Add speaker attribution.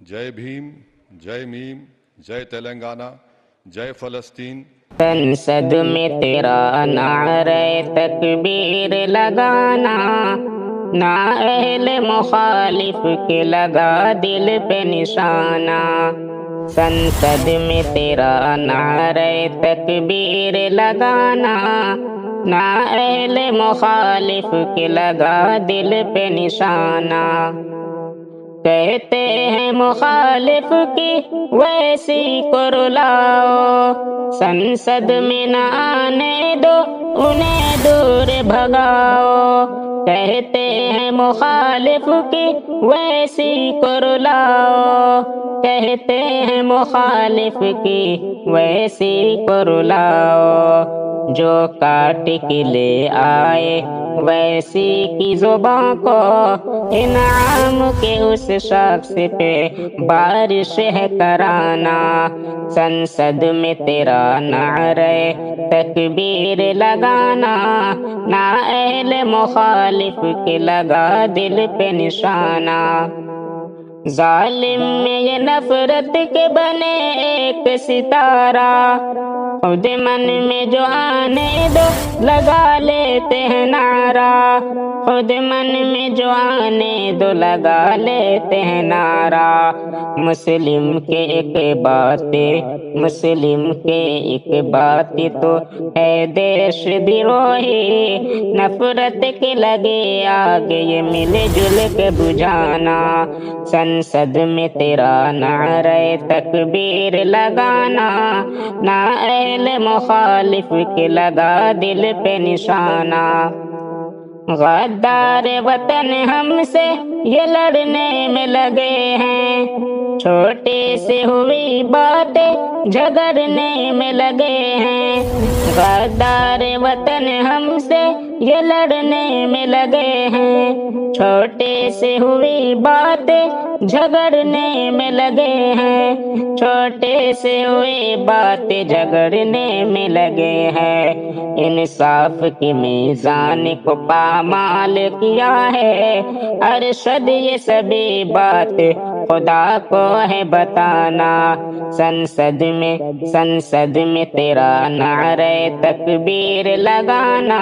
Speaker 1: जय भीम, जय मीम, जय तेलंगाना, जय फलस्तीन।
Speaker 2: संसद में तेरा नारे तकबीर लगाना, ना अहले मुखालिफ के लगा दिल पे निशाना। संसद में तेरा नारे तकबीर लगाना, ना अहले मुखालिफ के लगा दिल पे निशाना। कहते हैं मुखालिफ की वैसी को रुलाओ, संसद में न आने दो उन्हें दूर भगाओ। कहते हैं मुखालिफ की वैसी को रुलाओ, कहते हैं मुखालिफ की वैसी को रुलाओ। जो काट के ले आए वैसी की जुबां को, इनाम के उस शख्स पे बारिश है कराना। संसद में तेरा नारे तकबीर लगाना, ना अहले मुखालिफ के लगा दिल पे निशाना। जालिम में ये नफरत के बने एक सितारा, खुद मन में जो आने दो लगा लेते हैं नारा। खुद मन में जो आने दो लगा लेते हैं नारा। मुस्लिम के एक बातें, मुस्लिम के एक बात तो है देश द्रोही, नफरत के लगे आगे ये मिल जुल के बुझाना। संसद में तेरा नारे तकबीर लगाना, ना अहले मुखालिफ के लगा दिल पे निशाना। गद्दार वतन हमसे ये लड़ने में लगे हैं, छोटी सी हुई बातें झगड़ने में लगे हैं। गद्दार वतन हमसे ये लड़ने में लगे हैं, छोटी सी हुई बातें झगड़ने में लगे हैं। छोटे से हुई बातें झगड़ने में लगे हैं। इंसाफ की मीज़ान को पामाल किया है अरशद, ये सभी बात खुदा को है बताना। संसद में तेरा नारे तकबीर लगाना।